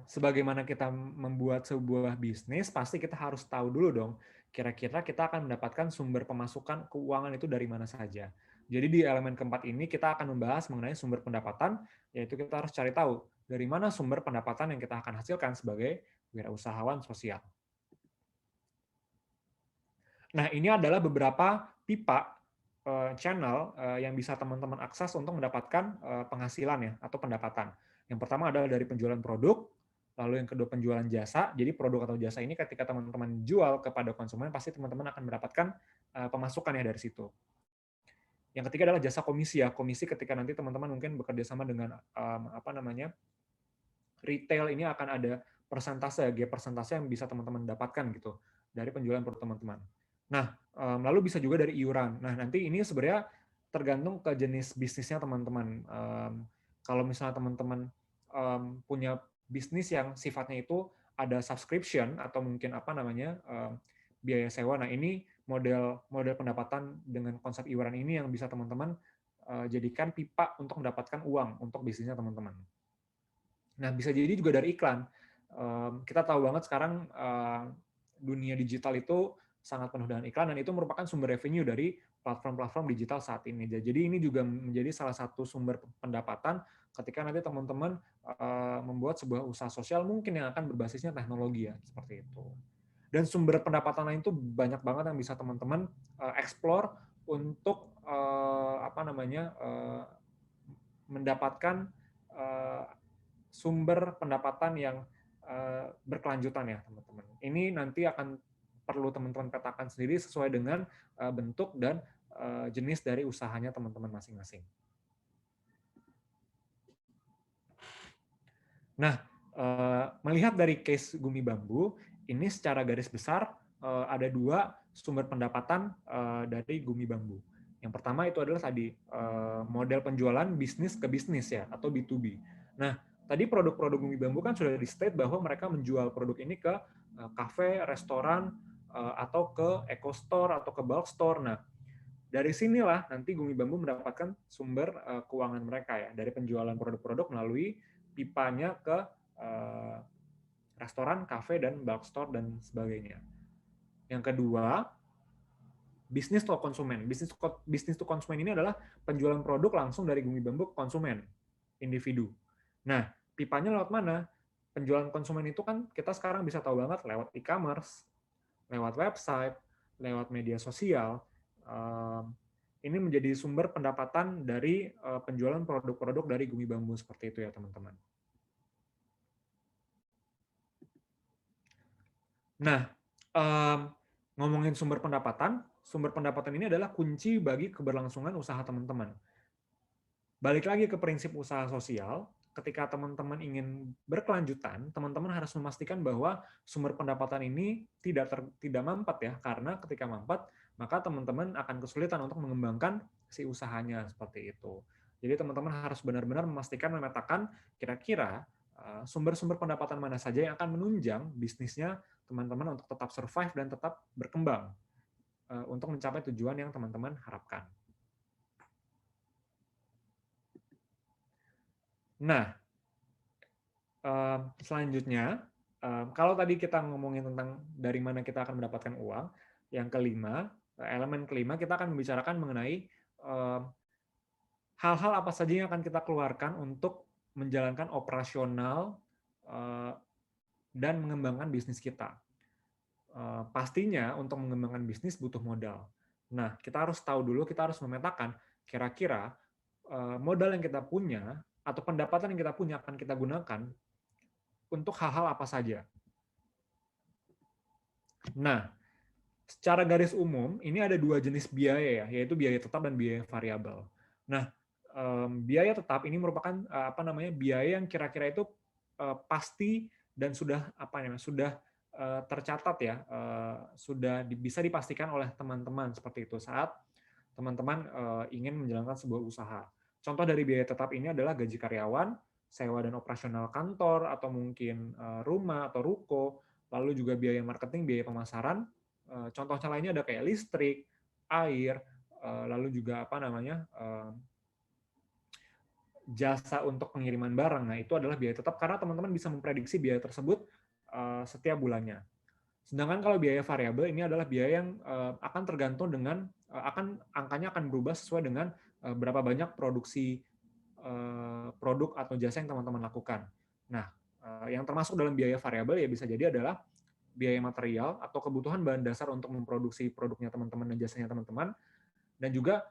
sebagaimana kita membuat sebuah bisnis, pasti kita harus tahu dulu dong, kira-kira kita akan mendapatkan sumber pemasukan keuangan itu dari mana saja. Jadi di elemen keempat ini kita akan membahas mengenai sumber pendapatan, yaitu kita harus cari tahu dari mana sumber pendapatan yang kita akan hasilkan sebagai wirausahawan sosial. Nah, ini adalah beberapa pipa channel yang bisa teman-teman akses untuk mendapatkan penghasilan ya atau pendapatan. Yang pertama adalah dari penjualan produk, lalu yang kedua penjualan jasa. Jadi produk atau jasa ini ketika teman-teman jual kepada konsumen pasti teman-teman akan mendapatkan pemasukan ya dari situ. Yang ketiga adalah jasa komisi ya. Komisi ketika nanti teman-teman mungkin bekerja sama dengan retail, ini akan ada persentase, persentase yang bisa teman-teman dapatkan gitu dari penjualan produk teman-teman. Nah, lalu bisa juga dari iuran. Nah, nanti ini sebenarnya tergantung ke jenis bisnisnya teman-teman. Kalau misalnya teman-teman punya bisnis yang sifatnya itu ada subscription atau mungkin biaya sewa. Nah, ini model pendapatan dengan konsep iuran ini yang bisa teman-teman jadikan pipa untuk mendapatkan uang untuk bisnisnya teman-teman. Nah, bisa jadi juga dari iklan. Kita tahu banget sekarang dunia digital itu sangat penuh dengan iklan, dan itu merupakan sumber revenue dari platform-platform digital saat ini. Jadi ini juga menjadi salah satu sumber pendapatan ketika nanti teman-teman membuat sebuah usaha sosial mungkin yang akan berbasisnya teknologi ya, seperti itu. Dan sumber pendapatan lain itu banyak banget yang bisa teman-teman explore untuk mendapatkan sumber pendapatan yang berkelanjutan ya teman-teman. Ini nanti akan perlu teman-teman petakan sendiri sesuai dengan bentuk dan jenis dari usahanya teman-teman masing-masing. Nah, melihat dari case Gumi Bambu, ini secara garis besar ada dua sumber pendapatan dari Gumi Bambu. Yang pertama itu adalah tadi model penjualan bisnis ke bisnis ya, atau B2B. Nah, tadi produk-produk Gumi Bambu kan sudah di-state bahwa mereka menjual produk ini ke kafe, restoran, atau ke eco store atau ke bulk store. Nah, dari sinilah nanti Gumi Bambu mendapatkan sumber keuangan mereka ya, dari penjualan produk-produk melalui pipanya ke restoran, kafe, dan bulk store dan sebagainya. Yang kedua, bisnis to konsumen. Bisnis to konsumen ini adalah penjualan produk langsung dari Gumi Bambu ke konsumen, individu. Nah, pipanya lewat mana? Penjualan konsumen itu kan kita sekarang bisa tahu banget lewat e-commerce, lewat website, lewat media sosial. Ini menjadi sumber pendapatan dari penjualan produk-produk dari Gumi Bambu seperti itu ya teman-teman. Nah, ngomongin sumber pendapatan ini adalah kunci bagi keberlangsungan usaha teman-teman. Balik lagi ke prinsip usaha sosial, ketika teman-teman ingin berkelanjutan, teman-teman harus memastikan bahwa sumber pendapatan ini tidak mampat ya, karena ketika mampat, maka teman-teman akan kesulitan untuk mengembangkan si usahanya seperti itu. Jadi teman-teman harus benar-benar memetakan kira-kira sumber-sumber pendapatan mana saja yang akan menunjang bisnisnya teman-teman untuk tetap survive dan tetap berkembang untuk mencapai tujuan yang teman-teman harapkan. Nah, selanjutnya, kalau tadi kita ngomongin tentang dari mana kita akan mendapatkan uang, yang kelima, elemen kelima, kita akan membicarakan mengenai hal-hal apa saja yang akan kita keluarkan untuk menjalankan operasional dan mengembangkan bisnis kita. Pastinya untuk mengembangkan bisnis butuh modal. Nah, kita harus tahu dulu, kita harus memetakan kira-kira modal yang kita punya atau pendapatan yang kita punya akan kita gunakan untuk hal-hal apa saja. Nah, secara garis umum, ini ada dua jenis biaya ya, yaitu biaya tetap dan biaya variabel. Nah, biaya tetap ini merupakan biaya yang kira-kira itu pasti dan sudah tercatat ya, sudah bisa dipastikan oleh teman-teman seperti itu saat teman-teman ingin menjalankan sebuah usaha. Contoh dari biaya tetap ini adalah gaji karyawan, sewa dan operasional kantor, atau mungkin rumah atau ruko, lalu juga biaya marketing, biaya pemasaran. Contohnya lainnya ada kayak listrik, air, lalu juga jasa untuk pengiriman barang. Nah, itu adalah biaya tetap karena teman-teman bisa memprediksi biaya tersebut setiap bulannya. Sedangkan kalau biaya variabel ini adalah biaya yang akan tergantung dengan angkanya akan berubah sesuai dengan berapa banyak produksi produk atau jasa yang teman-teman lakukan. Nah, yang termasuk dalam biaya variabel ya bisa jadi adalah biaya material atau kebutuhan bahan dasar untuk memproduksi produknya teman-teman dan jasanya teman-teman, dan juga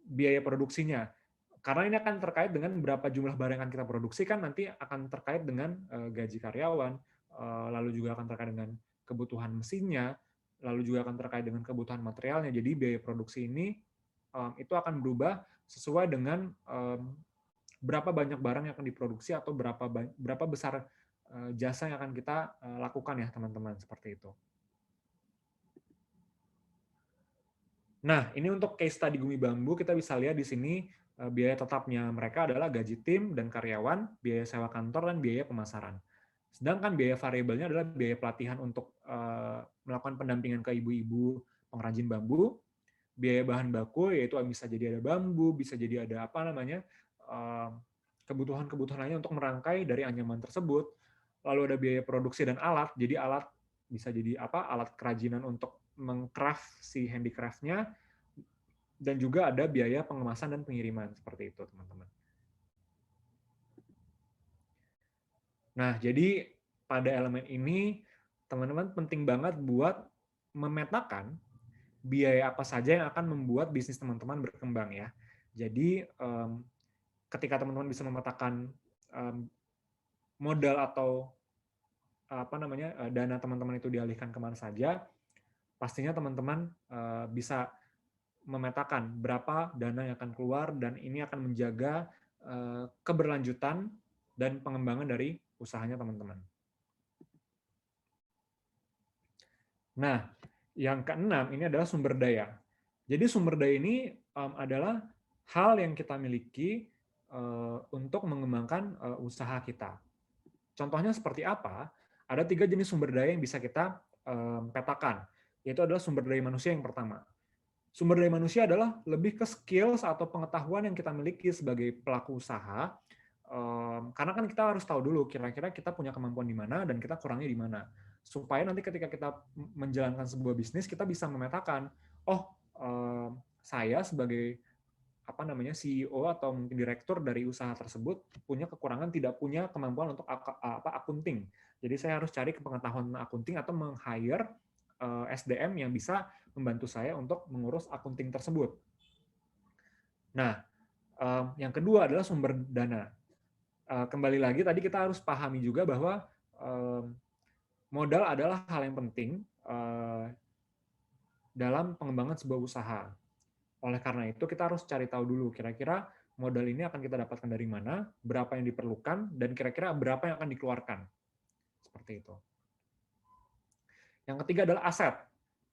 biaya produksinya. Karena ini akan terkait dengan berapa jumlah barang yang akan kita produksi, kan nanti akan terkait dengan gaji karyawan, lalu juga akan terkait dengan kebutuhan mesinnya, lalu juga akan terkait dengan kebutuhan materialnya. Jadi biaya produksi ini itu akan berubah sesuai dengan berapa banyak barang yang akan diproduksi atau berapa besar jasa yang akan kita lakukan ya teman-teman, seperti itu. Nah, ini untuk case study Gumi Bambu, kita bisa lihat di sini biaya tetapnya mereka adalah gaji tim dan karyawan, biaya sewa kantor, dan biaya pemasaran. Sedangkan biaya variabelnya adalah biaya pelatihan untuk melakukan pendampingan ke ibu-ibu pengrajin bambu, biaya bahan baku, yaitu bisa jadi ada bambu, bisa jadi ada apa namanya, kebutuhan-kebutuhan lainnya untuk merangkai dari anyaman tersebut. Lalu ada biaya produksi dan alat, jadi alat bisa jadi apa, alat kerajinan untuk mengcraft si handicraft-nya, dan juga ada biaya pengemasan dan pengiriman, seperti itu teman-teman. Nah, jadi pada elemen ini teman-teman penting banget buat memetakan biaya apa saja yang akan membuat bisnis teman-teman berkembang ya. Jadi ketika teman-teman bisa memetakan modal atau apa namanya dana teman-teman itu dialihkan kemana saja, pastinya teman-teman bisa memetakan berapa dana yang akan keluar, dan ini akan menjaga keberlanjutan dan pengembangan dari usahanya teman-teman. Nah, yang keenam ini adalah sumber daya. Jadi sumber daya ini adalah hal yang kita miliki untuk mengembangkan usaha kita. Contohnya seperti apa? Ada 3 jenis sumber daya yang bisa kita petakan, yaitu adalah sumber daya manusia yang pertama. Sumber daya manusia adalah lebih ke skills atau pengetahuan yang kita miliki sebagai pelaku usaha, karena kan kita harus tahu dulu kira-kira kita punya kemampuan di mana dan kita kurangnya di mana. Supaya nanti ketika kita menjalankan sebuah bisnis, kita bisa memetakan, oh saya sebagai apa namanya CEO atau mungkin direktur dari usaha tersebut punya kekurangan, tidak punya kemampuan untuk akunting. Jadi saya harus cari pengetahuan akunting atau meng-hire SDM yang bisa membantu saya untuk mengurus akunting tersebut. Nah, yang kedua adalah sumber dana. Kembali lagi tadi kita harus pahami juga bahwa modal adalah hal yang penting dalam pengembangan sebuah usaha. Oleh karena itu kita harus cari tahu dulu kira-kira modal ini akan kita dapatkan dari mana, berapa yang diperlukan, dan kira-kira berapa yang akan dikeluarkan. Seperti itu. Yang ketiga adalah aset.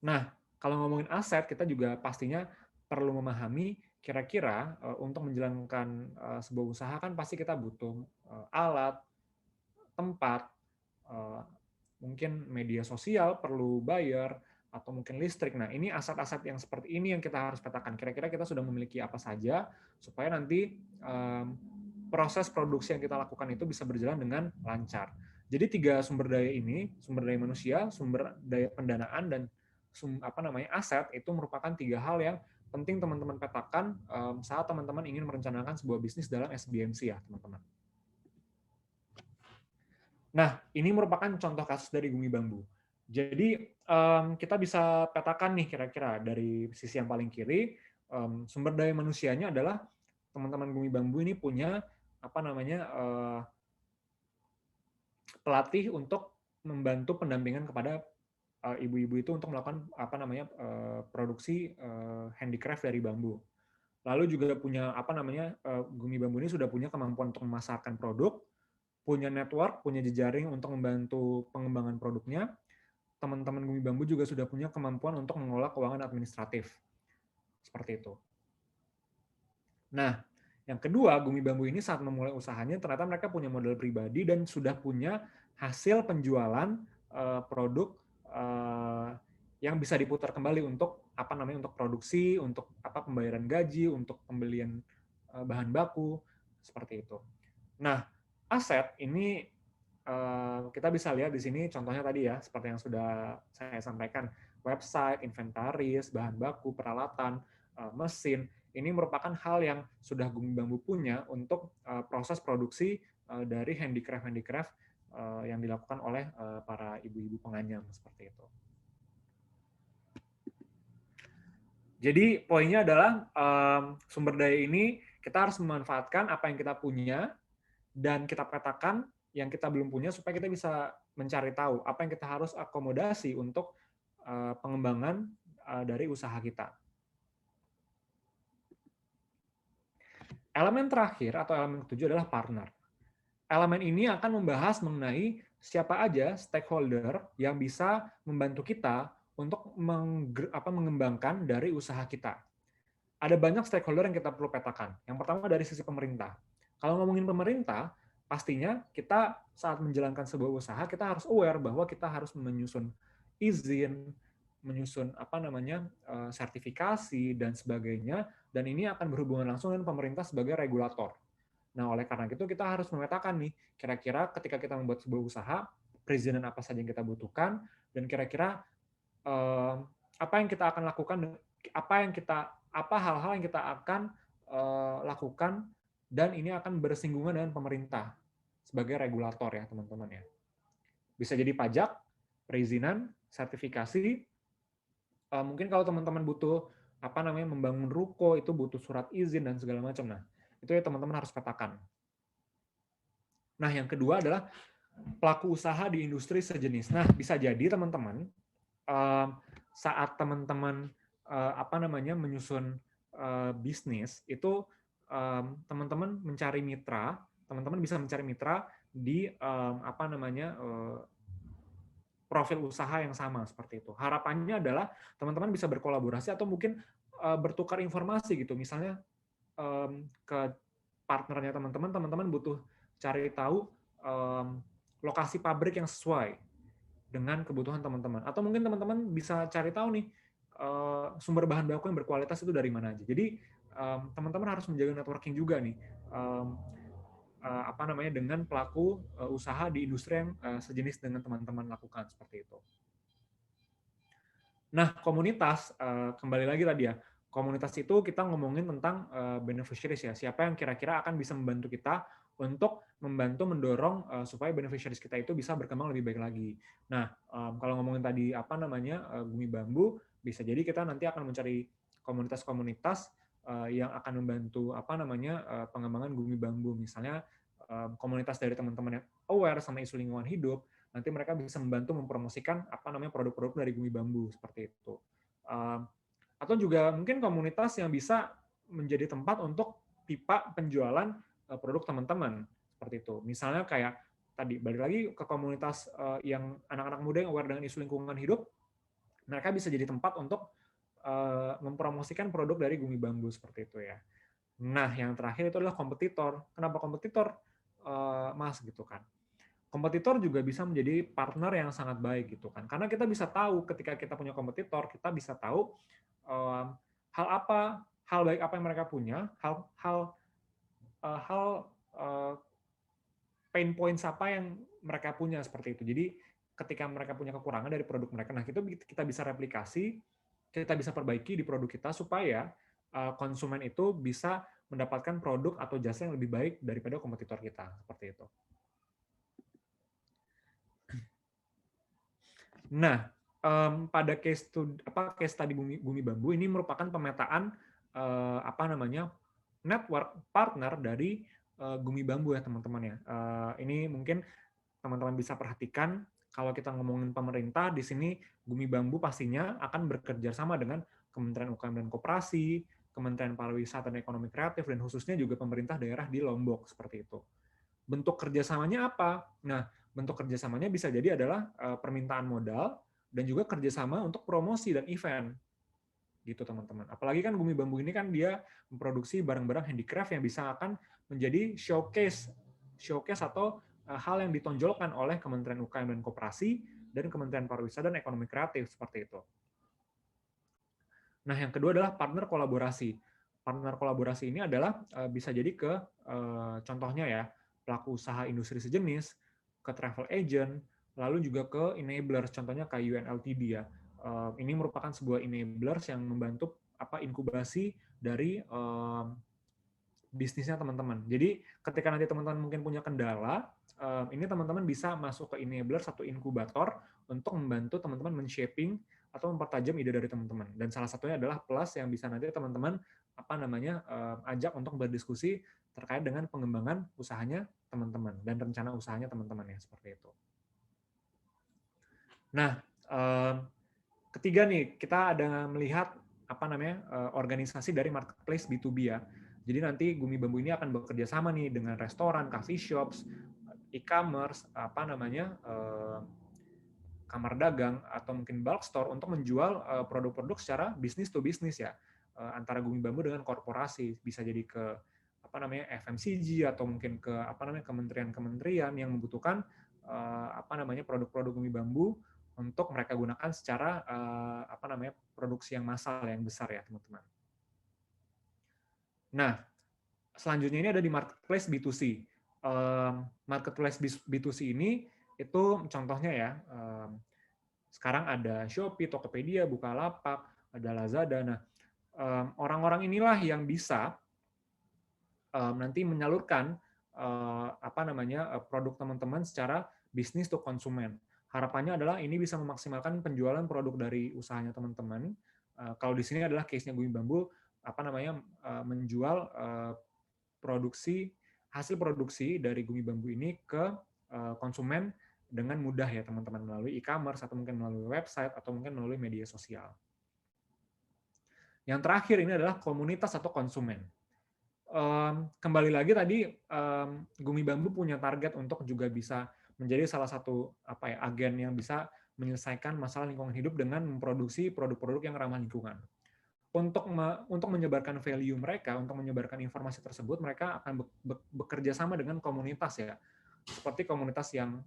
Nah, kalau ngomongin aset, kita juga pastinya perlu memahami kira-kira untuk menjalankan sebuah usaha kan pasti kita butuh alat, tempat, mungkin media sosial perlu bayar, atau mungkin listrik. Nah, ini aset-aset yang seperti ini yang kita harus petakan. Kira-kira kita sudah memiliki apa saja, supaya nanti proses produksi yang kita lakukan itu bisa berjalan dengan lancar. Jadi 3 sumber daya ini, sumber daya manusia, sumber daya pendanaan, dan aset, itu merupakan 3 hal yang penting teman-teman petakan saat teman-teman ingin merencanakan sebuah bisnis dalam SBMC ya, teman-teman. Nah, ini merupakan contoh kasus dari Gumi Bambu. Jadi kita bisa petakan nih kira-kira dari sisi yang paling kiri, sumber daya manusianya adalah teman-teman Gumi Bambu ini punya apa namanya pelatih untuk membantu pendampingan kepada ibu-ibu itu untuk melakukan apa namanya produksi handicraft dari bambu. Lalu juga punya apa namanya Gumi Bambu ini sudah punya kemampuan untuk memasarkan produk, punya network, punya jejaring untuk membantu pengembangan produknya. Teman-teman Gumi Bambu juga sudah punya kemampuan untuk mengelola keuangan administratif. Seperti itu. Nah, yang kedua, Gumi Bambu ini saat memulai usahanya, ternyata mereka punya modal pribadi dan sudah punya hasil penjualan produk yang bisa diputar kembali untuk apa namanya untuk produksi, untuk apa pembayaran gaji, untuk pembelian bahan baku, seperti itu. Nah, aset ini kita bisa lihat di sini contohnya tadi ya, seperti yang sudah saya sampaikan, website, inventaris, bahan baku, peralatan, mesin, ini merupakan hal yang sudah Gumi Bambu punya untuk proses produksi dari handicraft yang dilakukan oleh para ibu-ibu penganyam seperti itu. Jadi poinnya adalah sumber daya ini kita harus memanfaatkan apa yang kita punya dan kita petakan yang kita belum punya supaya kita bisa mencari tahu apa yang kita harus akomodasi untuk pengembangan dari usaha kita. Elemen terakhir atau elemen ketujuh adalah partner. Elemen ini akan membahas mengenai siapa aja stakeholder yang bisa membantu kita untuk mengembangkan dari usaha kita. Ada banyak stakeholder yang kita perlu petakan. Yang pertama dari sisi pemerintah. Kalau ngomongin pemerintah, pastinya kita saat menjalankan sebuah usaha, kita harus aware bahwa kita harus menyusun izin, menyusun sertifikasi dan sebagainya, dan ini akan berhubungan langsung dengan pemerintah sebagai regulator. Nah, oleh karena itu kita harus memetakan nih, kira-kira ketika kita membuat sebuah usaha, perizinan apa saja yang kita butuhkan, dan kira-kira apa yang kita akan lakukan, apa hal-hal yang kita akan lakukan, dan ini akan bersinggungan dengan pemerintah sebagai regulator ya teman-teman ya. Bisa jadi pajak, perizinan, sertifikasi. Mungkin kalau teman-teman butuh membangun ruko itu butuh surat izin dan segala macam. Nah, itu ya teman-teman harus petakan. Nah, yang kedua adalah pelaku usaha di industri sejenis. Nah, bisa jadi teman-teman saat teman-teman menyusun bisnis itu teman-teman mencari mitra, teman-teman bisa mencari mitra di profil usaha yang sama seperti itu. Harapannya adalah teman-teman bisa berkolaborasi atau mungkin bertukar informasi gitu. Misalnya ke partnernya teman-teman, teman-teman butuh cari tahu lokasi pabrik yang sesuai dengan kebutuhan teman-teman. Atau mungkin teman-teman bisa cari tahu nih sumber bahan baku yang berkualitas itu dari mana aja. Jadi teman-teman harus menjaga networking juga nih dengan pelaku usaha di industri yang sejenis dengan teman-teman lakukan seperti itu. Nah, komunitas kembali lagi tadi ya. Komunitas itu kita ngomongin tentang beneficiaries ya. Siapa yang kira-kira akan bisa membantu kita untuk membantu mendorong supaya beneficiaries kita itu bisa berkembang lebih baik lagi. Nah, kalau ngomongin tadi Gumi Bambu, bisa jadi kita nanti akan mencari komunitas-komunitas yang akan membantu pengembangan Gumi Bambu. Misalnya komunitas dari teman-teman yang aware sama isu lingkungan hidup, nanti mereka bisa membantu mempromosikan produk-produk dari Gumi Bambu seperti itu. Atau juga mungkin komunitas yang bisa menjadi tempat untuk pipa penjualan produk teman-teman seperti itu. Misalnya kayak tadi balik lagi ke komunitas yang anak-anak muda yang aware dengan isu lingkungan hidup, mereka bisa jadi tempat untuk mempromosikan produk dari Gumi Bambu seperti itu ya. Nah, yang terakhir itu adalah kompetitor. Kenapa kompetitor, Mas gitu kan? Kompetitor juga bisa menjadi partner yang sangat baik gitu kan, karena kita bisa tahu ketika kita punya kompetitor, kita bisa tahu hal baik apa yang mereka punya, pain points apa yang mereka punya seperti itu. Jadi ketika mereka punya kekurangan dari produk mereka, nah itu kita bisa replikasi, kita bisa perbaiki di produk kita supaya konsumen itu bisa mendapatkan produk atau jasa yang lebih baik daripada kompetitor kita seperti itu. Nah, pada case tadi Gumi Bambu ini merupakan pemetaan network partner dari Gumi Bambu ya teman-teman ya. Ini mungkin teman-teman bisa perhatikan kalau kita ngomongin pemerintah di sini Gumi Bambu pastinya akan bekerja sama dengan Kementerian UKM dan Koperasi, Kementerian Pariwisata dan Ekonomi Kreatif, dan khususnya juga pemerintah daerah di Lombok seperti itu. Bentuk kerjasamanya apa? Nah, bentuk kerjasamanya bisa jadi adalah permintaan modal dan juga kerjasama untuk promosi dan event, gitu teman-teman. Apalagi kan Gumi Bambu ini kan dia memproduksi barang-barang handicraft yang bisa akan menjadi showcase atau hal yang ditonjolkan oleh Kementerian UKM dan Koperasi dan Kementerian Pariwisata dan Ekonomi Kreatif seperti itu. Nah, yang kedua adalah partner kolaborasi. Partner kolaborasi ini adalah bisa jadi contohnya ya, pelaku usaha industri sejenis, ke travel agent, lalu juga ke enablers, contohnya kayak UNLTD ya. Ini merupakan sebuah enablers yang membantu inkubasi dari bisnisnya teman-teman. Jadi ketika nanti teman-teman mungkin punya kendala, ini teman-teman bisa masuk ke enabler satu inkubator untuk membantu teman-teman men-shaping atau mempertajam ide dari teman-teman. Dan salah satunya adalah Plus yang bisa nanti teman-teman ajak untuk berdiskusi terkait dengan pengembangan usahanya teman-teman dan rencana usahanya teman-teman ya seperti itu. Nah, ketiga nih kita ada melihat organisasi dari marketplace B2B ya. Jadi nanti Gumi Bambu ini akan bekerja sama nih dengan restoran, coffee shops, e-commerce, kamar dagang atau mungkin bulk store untuk menjual produk-produk secara bisnis to bisnis ya, antara Gumi Bambu dengan korporasi, bisa jadi ke FMCG atau mungkin ke kementerian-kementerian yang membutuhkan produk-produk Gumi Bambu untuk mereka gunakan secara produksi yang massal yang besar ya teman-teman. Nah, selanjutnya ini ada di marketplace B2C. Marketplace B2C ini itu contohnya ya, sekarang ada Shopee, Tokopedia, Bukalapak, ada Lazada. Nah, orang-orang inilah yang bisa nanti menyalurkan produk teman-teman secara bisnis to konsumen. Harapannya adalah ini bisa memaksimalkan penjualan produk dari usahanya teman-teman. Kalau di sini adalah case-nya Gumi Bambu, menjual hasil produksi dari Gumi Bambu ini ke konsumen dengan mudah ya teman-teman, melalui e-commerce atau mungkin melalui website atau mungkin melalui media sosial. Yang terakhir ini adalah komunitas atau konsumen. Kembali lagi tadi Gumi Bambu punya target untuk juga bisa menjadi salah satu agen yang bisa menyelesaikan masalah lingkungan hidup dengan memproduksi produk-produk yang ramah lingkungan. Untuk menyebarkan value mereka, untuk menyebarkan informasi tersebut, mereka akan bekerja sama dengan komunitas ya, seperti komunitas yang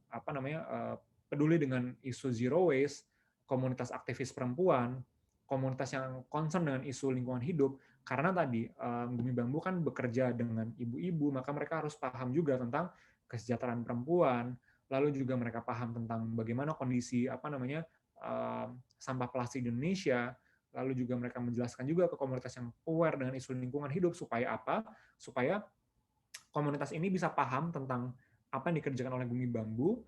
peduli dengan isu zero waste, komunitas aktivis perempuan, komunitas yang concern dengan isu lingkungan hidup. Karena tadi Gumi Bambu kan bekerja dengan ibu-ibu, maka mereka harus paham juga tentang kesejahteraan perempuan, lalu juga mereka paham tentang bagaimana kondisi sampah plastik di Indonesia. Lalu juga mereka menjelaskan juga ke komunitas yang aware dengan isu lingkungan hidup supaya apa? Supaya komunitas ini bisa paham tentang apa yang dikerjakan oleh Gumi Bambu,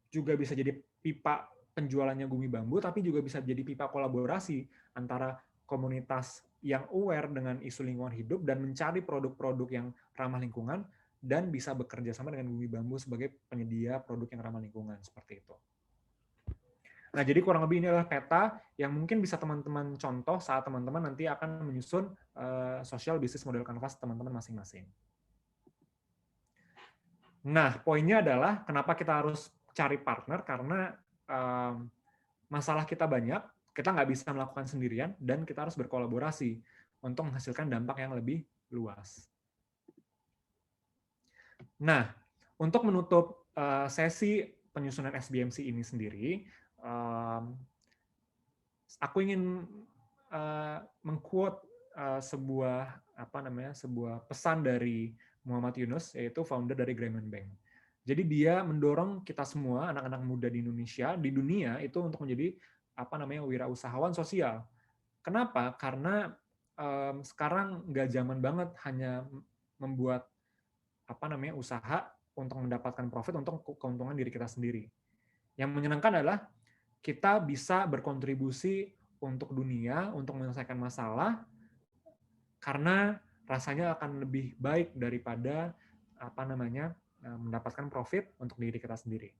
juga bisa jadi pipa penjualannya Gumi Bambu, tapi juga bisa jadi pipa kolaborasi antara komunitas yang aware dengan isu lingkungan hidup dan mencari produk-produk yang ramah lingkungan dan bisa bekerja sama dengan Gumi Bambu sebagai penyedia produk yang ramah lingkungan seperti itu. Nah, jadi kurang lebih ini adalah peta yang mungkin bisa teman-teman contoh saat teman-teman nanti akan menyusun social business model canvas teman-teman masing-masing. Nah, poinnya adalah kenapa kita harus cari partner, karena masalah kita banyak, kita nggak bisa melakukan sendirian, dan kita harus berkolaborasi untuk menghasilkan dampak yang lebih luas. Nah, untuk menutup sesi penyusunan SBMC ini sendiri, aku ingin mengquote sebuah pesan dari Muhammad Yunus, yaitu founder dari Grameen Bank. Jadi dia mendorong kita semua anak-anak muda di Indonesia, di dunia itu untuk menjadi wirausahawan sosial. Kenapa? Karena sekarang nggak zaman banget hanya membuat usaha untuk mendapatkan profit untuk keuntungan diri kita sendiri. Yang menyenangkan adalah kita bisa berkontribusi untuk dunia, untuk menyelesaikan masalah, karena rasanya akan lebih baik daripada mendapatkan profit untuk diri kita sendiri.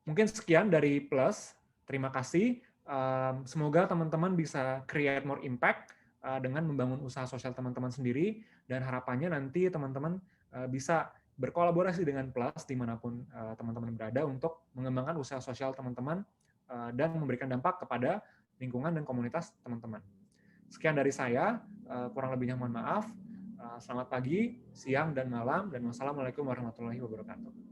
Mungkin sekian dari Plus. Terima kasih. Semoga teman-teman bisa create more impact dengan membangun usaha sosial teman-teman sendiri, dan harapannya nanti teman-teman bisa berkolaborasi dengan Plus dimanapun teman-teman berada untuk mengembangkan usaha sosial teman-teman dan memberikan dampak kepada lingkungan dan komunitas teman-teman. Sekian dari saya, kurang lebihnya mohon maaf. Selamat pagi, siang, dan malam, dan wassalamualaikum warahmatullahi wabarakatuh.